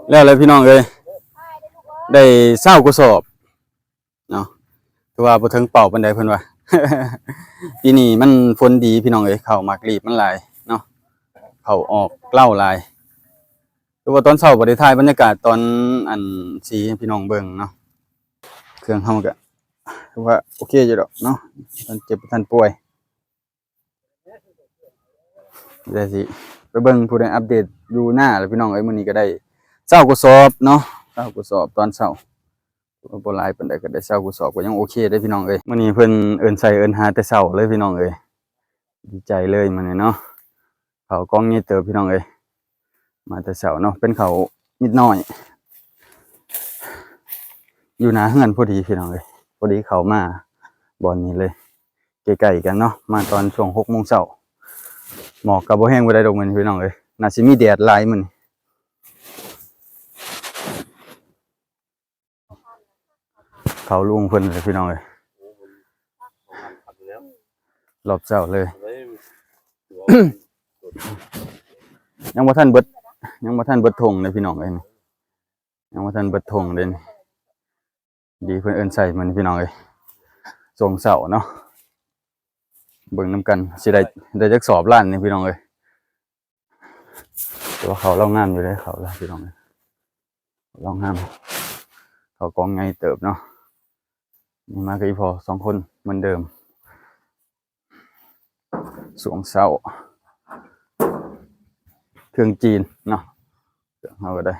แล้วเลยพี่น้องเอ้ยได้20 กระสอบเนาะถือว่าบ่ถึงเป่าปานใดเพิ่นว่า ปีนี้มันฝนดีพี่น้องเอ้ยข้าวหมากรีบมันหลายเนาะข้าวออกเกล้าหลายคือว่าตอนเช้าบ่ได้ถ่ายบรรยากาศตอนอันสีให้พี่น้องเบิ่งเนาะเครื่องเฮาก็ถือว่าโอเคอยู่ดอกเนาะท่านเจ็บท่านป่วยได้สิไปเบิ่งผู้ใดอัปเดตอยู่หน้าแล้วพี่น้องเอ้ยมื้อนี้ก็ได้20 กระสอบเนาะ20 กระสอบตอนเช้า บ่หลายปานใดก็ได้20 กระสอบก็ยังโอเคเด้อพี่น้องเอ้ยมื้อนี้เพิ่นเอิ้นใส่เอิ้นหาแต่เช้าเลยพี่น้องเอ้ยดีใจเลยมื้อนี้เนาะข้าวกล้องนี่เติบพี่น้องเอ้ยมาแต่เช้าเนาะเป็นข้าวนิดหน่อยอยู่หน้าเฮือนพอดีพี่น้องเอ้ยพอดีเข้ามาบ่อนนี้เลยใกล้ๆกันเนาะมาตอนช่วง 6 โมงเช้าหมอกก็บ่แห้งบ่ได้ดอกมื้อนี้พี่น้องเอ้ยน่าสิมีแดดหลายมื้อนี้เขาลุงเพิ่นเลยพี่น้องเอ้ยรอบเช้าเลย ยังบ่ทันเบิดธงเลยพี่น้องเอ้ยยังบ่ทันเบิดธงเลยนี่ดีเพิ่นเอิ้นใส่มันพี่น้องเอ้ยส่งเสาเนาะเบิ่งนํกันสิได้จักสอบล้านนี่พี่น้องเอ้ยแต่ว่าเขาเล่างามอยู่เลยเขาล่ะพี่น้องเอ้ยเล่างามเขากองไงเติบเนาะนี่มากับอีพ่อ2 คนเหมือนเดิมสวงเสาเครื่องจีนเนาะเครื่องเฮาก็ได้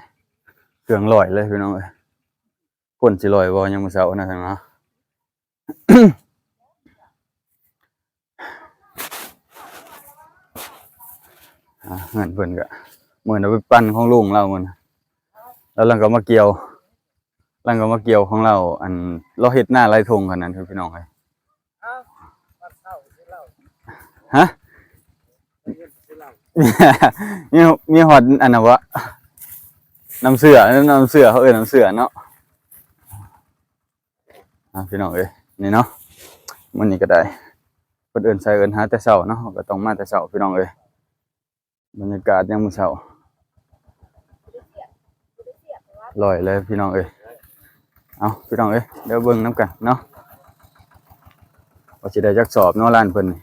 เครื่องลอยเลยพี่น้องเอ้ยพ่นสิลอยบ่ยังมื้อเช้านะท่านเนาะ เงินเพิ่นก็เหมือนเอาไปปั้นของลุงเรามื้อนะแล้วหลังก็มาเกี่ยวของเราอันเราเฮ็ดหน้าไรทงกันนั้นคือพี่น้องเอ้ยฮะ มีมีฮอดอันน่ะวะน้ำเสือเขาเอิ้นน้ำเสือเนาะพี่น้องเอ้ยนี่เนาะมื้อนี้ก็ได้เพิ่นเอิ้นใส่เอิ้นหาแต่เช้าเนาะก็ต้องมาแต่เช้าพี่น้องเอ้ยบรรยากาศยามมื้อเช้าลอยเลยพี่น้องเอ้ยเอาพี่น้องเอ้ยเดี๋ยวเบิ่งนํกันเนาะว่าสิได้จักสอบเนาะร้านเพิ่นนี่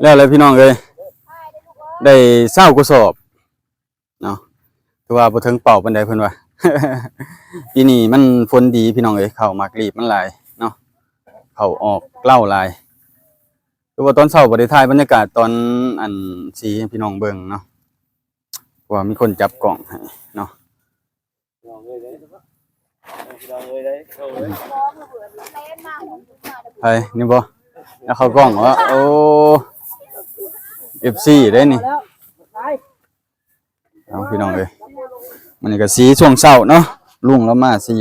แล้วเลยพี่น้องเอ้ยได้20 กระสอบเนาะถือว่าบ่ถึงเป่าปานใดเพิ่นว่า ปีนี้มันฝนดีพี่น้องเอ้ยข้าวหมากรีบมันหลายเนาะข้าวออกเกล้าหลายคือว่าตอนเช้าบ่ได้ถ่ายบรรยากาศตอนอันสีให้พี่น้องเบิ่งเนาะว่ามีคนจับกล้องให้เนาะไปนี่บ่แล้วเข้ากล้องวะโอ้ FC ได้นี่เอาพี่น้องเอ้ยมันนี่ก็สีช่วงเช้าเนาะลุงแล้วมาสี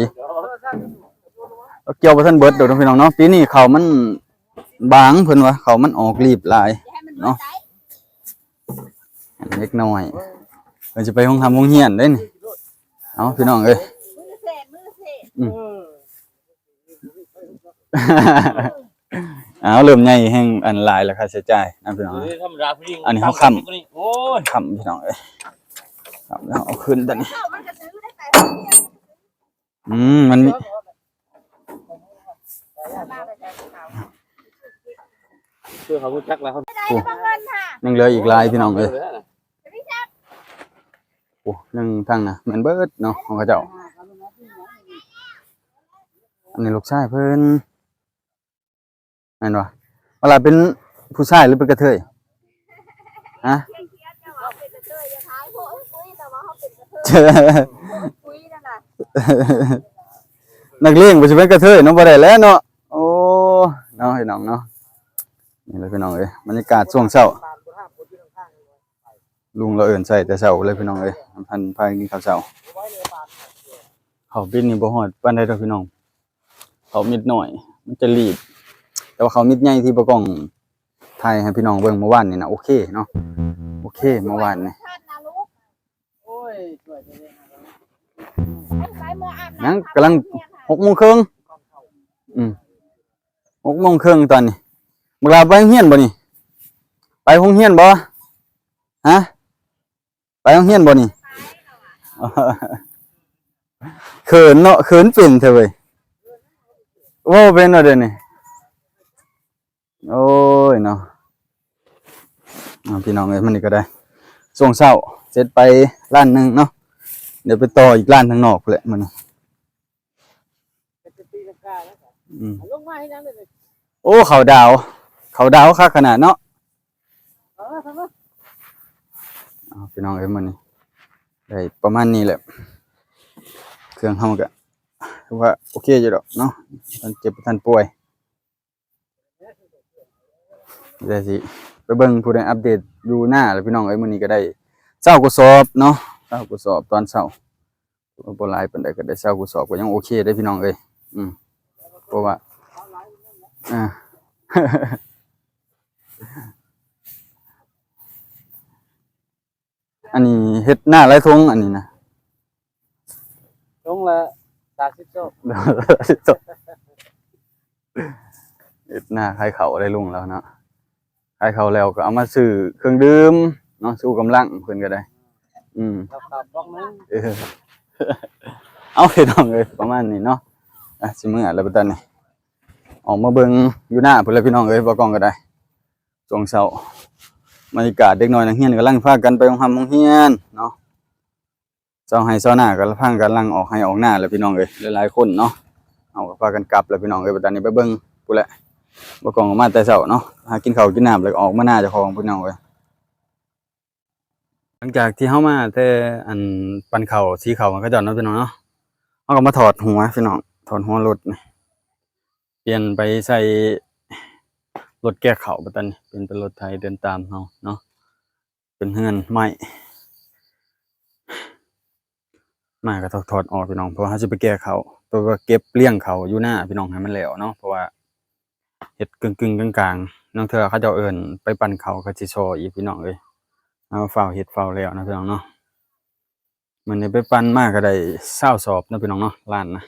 เกี่ยวบ่ทันเบิดดอกพี่น้องเนาะปีนี้ข้าวมันบางเพิ่นว่าข้าวมันออกรีบหลายเนาะเล็กน้อยเพิ่นสิไปโรงเรียนเด้นี่เอาพี่น้องเอ้ยเอาเริ่มใหญ่แห่งอันหลายแล้วค่าใช้จ่ายนะพี่น้องอันนี้เฮาค้ำพี่น้องเอ้ยค้ำแล้วเอาขึ้นตอนนี้มันมีเพื่อเขารู้จักแล้วเขายังเหลืออีกหลายพี่น้องเอ้ยโอ้ยังทางน่ะมันเบิดเนาะของเขาเจ้าอันนี้ลูกชายเพิ่นแม่นบ่เวลาเป็นผู้ชายหรือเป็นกระเทยฮะนักเลงบ่สิเป็นกระเทยเนาะบ่ได้แล้วเนาะโอ้เนาะพี่น้องเนาะนี่เลยพี่น้องเอ้ยบรรยากาศช่วงเช้าลุงเราเอิ้นใส่แต่เช้าเลยพี่น้องเอ้ยพันพากินข้าวเช้าข้าวปิ้นนี่บ่ฮอดปานใดดอกพี่น้องข้าวมิดน้อยมันจะรีบแต่ว่าข้าวมิดใหญ่ที่บ่กล้องถ่ายให้พี่น้องเบิ่งเมื่อวานนี่นะโอเคเนาะโอเคเมื่อวานนี่ยังกำลัง6 โมงครึ่ง6 โมงครึ่งตอนนี้บักลาไปโรงเรียนบ่นี่ไปโรงเรียนบ่ฮะไปโรงเรียนบ่นี่โ เขินเนาะเขินเป็นเถอะเว้ยโอ้เป็นเนาะเดี๋ยวนี้โอ้ยเนาะพี่น้องเอ้ยมันนี่ก็ได้ส่งเช้าเสร็จไปร้านหนึงเนาะเดี๋ยวไปต่ออีกร้านทางนอกแหละมัน จะตีลังกาแล้วลงมาให้นั่นเลย โอ้เขาดาวคักขนาดเนาะพี่น้องเอ้ยมันนี่ได้ประมาณนี้แหละเครื่องเฮาก็คือว่าโอเคอยู่ดอกเนาะท่านเจ็บท่านป่วยได้สิไปเบิ่งผู้ใดอัปเดตอยู่หน้าแล้วพี่น้องเอ้ยมื้อนี้ก็ได้เช้ากสอบเนาะเช้ากสอบตอนเช้าบ่หลายปานใดก็ได้เช้ากสอบก็ยังโอเคได้พี่น้องเอ้ยเพราะว่าอ่า อันนี้เฮ็ดหน้าไรทงอันนี้นะ ลงละ30โซ เฮ็ดหน้าขายเขาได้ลุงแล้วเนาะขายเขาแล้วก็เอามาซื้อเครื่องดื่มเนาะสู้กำลังเพิ่นก็ได้ขับบ้องนึง เออ เอาพี่น้องเอ้ยประมาณนี้เนาะสิมื้อแล้วบัดนี้ออกมาเบิ่งอยู่หน้าพุ่นแล้วพี่น้องเอ้ยบ่กล้องก็ได้ช่วงเช้าบรรยากาศเด็กน้อยนักเรียนกำลังพากันไปโรงเรียนเนาะเช้าให้เช้าหน้าก็พากันลังออกให้ออกหน้าแล้วพี่น้องเอ้ยหลายๆคนเนาะเอาก็พากันกลับแล้วพี่น้องเอ้ยบัดนี้ไปเบิ่งพุ่นแหละบ่กล้องก็มาแต่เช้าเนาะหากินข้าวกินน้ำแล้วก็ออกมาหน้าเจ้าของพี่น้องเอ้ยหลังจากที่เฮามาแต่อันปั่นข้าวสีข้าวมันก็จอดเนาะพี่น้องเนาะเฮาก็มาถอดหัวพี่น้องถอดหัวรถนี่เปลี่ยนไปใส่รถแก้ข้าวบัดนี้เป็นรถไถเดินตามเฮาเนาะเป็นเฮือนไม้มาก็ถอดออกพี่น้องเพราะว่าเฮาสิไปแก้ข้าวตัวก็เก็บเลี้ยงข้าวอยู่หน้าพี่น้องให้มันแล้วเนาะเพราะว่าเฮ็ดกึ่งๆกลางๆน้องเทื่อเขาเจ้าเอิ้นไปปั่นข้าวก็สิซออีกพี่น้องเอ้ยเอาฝ้าวเฮ็ดฝ้าวแล้วนะพี่น้องเนาะมื้อนี้ไปปั่นมาก็ได้20สอบนะพี่น้องเนาะร้านนะ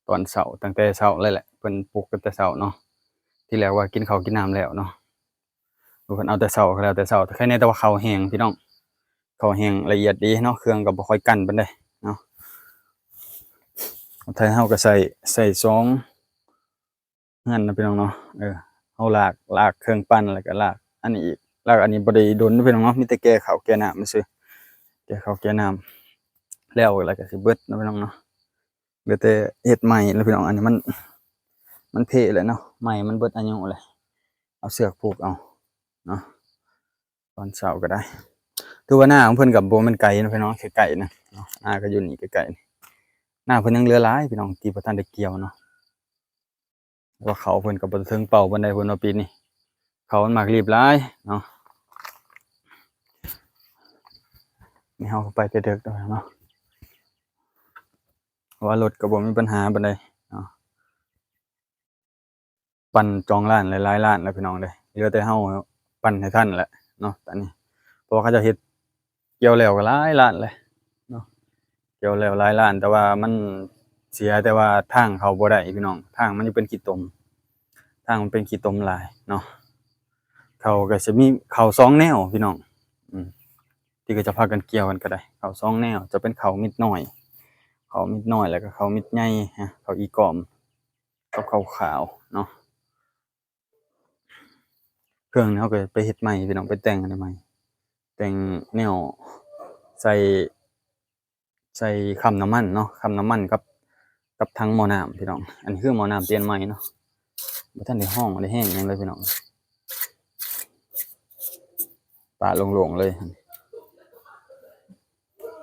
ตอนเช้าตั้งแต่เช้าเลยแหละเพิ่นปลุกกันแต่เช้าเนาะที่แรกว่ากินข้าวกินน้ำแล้วเนาะเพิ่นเอาแต่เช้าก็แล้วแต่เช้าแต่แค่นี้แต่ว่าข้าวแห้งพี่น้องข้าวแห้งละเอียดดีเนาะเครื่องก็บ่ค่อยกั้นปานใดเนาะไทยเฮาก็ใส่ซองงั้นนะพี่น้องเนาะเฮาลากเครื่องปั้นแล้วก็ลากอันนี้อีกลากอันนี้บ่ได้ดนพี่น้องเนาะมีแต่แก้ข้าวแก้น้ำซื่อแก้ข้าวแก้น้ำแล้วก็สิเบิดนะพี่น้องเนาะเหลือแต่เฮ็ดใหม่แล้วพี่น้องอันนี้มันเผะแล้วเนาะใหม่มันเบิดอายุเลยเอาเสือกผูกเอาเนาะตอนเช้าก็ได้ถือว่าหน้าของเพิ่นก็บ่แม่นไกลนะพี่น้องแค่ไกลนะเนาะหน้าก็อยู่นี่ใกล้ๆหน้าเพิ่นยังเหลือหลายพี่น้องที่บ่ทันได้เกี่ยวเนาะว่าเขาเพิ่นก็บ่ถึงเป่าปานใดเพิ่นว่าปีนี้เขามันมักรีบหลายเนาะนี่เฮาก็ไปแต่ดึกแล้วเนาะว่ารถก็บ่มีปัญหาปานใดเนาะปั่นจองร้านหลายๆร้านแล้วพี่น้องเด้เหลือแต่เฮาปั่นให้ทันแหละเนาะตอนนี้เพราะว่าเขาจะเฮ็ดเกี่ยวแล้วก็หลายร้านเลยเนาะเกี่ยวแล้วหลายร้านแต่ว่ามันเสียแต่ว่าทางเขาบ่ได้พี่น้องทางมันยังเป็นขี้ตมทางมันเป็นขี้ตมหลายเนาะเขาก็สิมีเขา2แนวพี่น้องที่ก็จะพากันเกี่ยวกันก็ได้เขา2แนวจะเป็นเขามิดน้อยแล้วก็เขามิดใหญ่ฮะเขาอีกอมกับเขาขาวเนาะเครื่องนี้เขาก็ไปเฮ็ดใหม่พี่น้องไปแต่งอันใหม่แต่งแนวใส่คำน้ำมันเนาะคำน้ำมันกับทั้งหม้อน้ำพี่น้องอันนี้คือหม้อน้ำเปลี่ยนใหม่เนาะบ่ทันได้ห้องได้แห้งหยังเลยพี่น้องปะโล่งๆเลย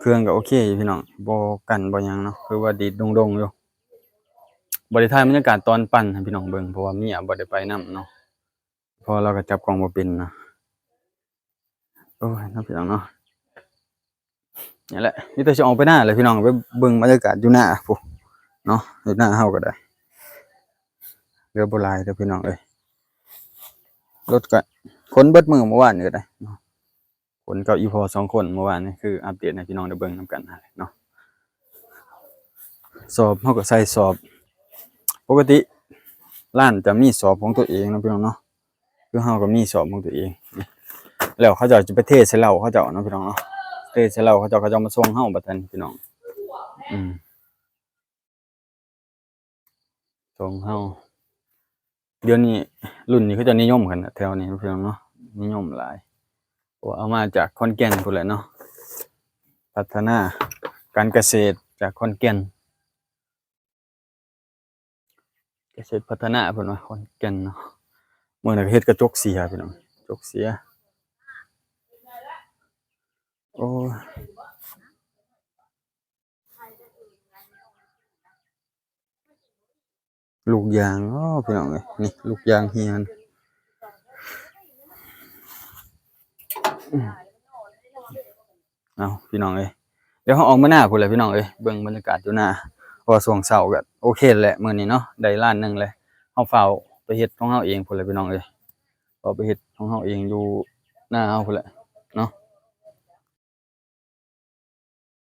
เครื่องก็โอเคอยู่พี่น้องบ่กันบ่หยังเนาะคือว่าดีดดงๆอยู่บ่ได้ถ่ายบรรยากาศตอนปั่นให้พี่น้องเบิ่งเพราะว่าเมียบ่ได้ไปนำเนาะเพราะเราก็จับกล้องบ่เป็นนะโอ้ยเนาะพี่น้องเนาะนี่แหละมีแต่สิออกไปหน้าเลยพี่น้องไปเบิ่งบรรยากาศอยู่หน้าพุเนาะอยู่หน้าเฮาก็ได้เรือบ่หลายเด้อพี่น้องเอ้ยรถก็คนเบิดมื้อเมื่อวานนี่ก็ได้เนาะคนกับอีพอ2คนเมื่อวานนี่คืออัปเดตให้พี่น้องได้เบิ่งนำกันนั่นแหละเนาะสอบเฮาก็ใส่สอบปกติร้านจะมีสอบของตัวเองนะพี่น้องเนาะคือเฮาก็มีสอบของตัวเองแล้วเขาจะไปเทใส่เราเขาจะเนาะพี่น้องเนาะ เตะเสร็จแล้วเขาจะมาส่งเฮาบัดนั้นพี่น้องอืมส่งเฮาเดี๋ยวนี้รุ่นนี้เขาจะนิยมกันนะแถวนี้พี่น้องเนาะนิยมหลายเพราะว่าเอามาจากขอนแก่นพุ่นแหละเนาะพัฒนาการเกษตรจากขอนแก่นเกษตรพัฒนาเพิ่นว่าขอนแก่นเนาะมื้อนั้นก็เฮ็ดกระจกเสียพี่น้องกระจกเสียโอ้ยลูกยางอ้อพี่น้องเอ้ยนี่ลูกยางเฮียนเอาพี่น้องเอ้ยเดี๋ยวเราออกมาหน้าพุ่นแหละพี่น้องเอ้ยเบิ่งบรรยากาศอยู่หน้าเพราะว่าช่วงเช้าก็โอเคแหละมื้อนี้เนาะได้ล้านหนึงเลยเฮาเฝ้าไปเฮ็ดของเฮาเองพุ่นแหละพี่น้องเอ้ยเอาไปเฮ็ดของเฮาเองอยู่หน้าเฮาพุ่นแหละเนาะ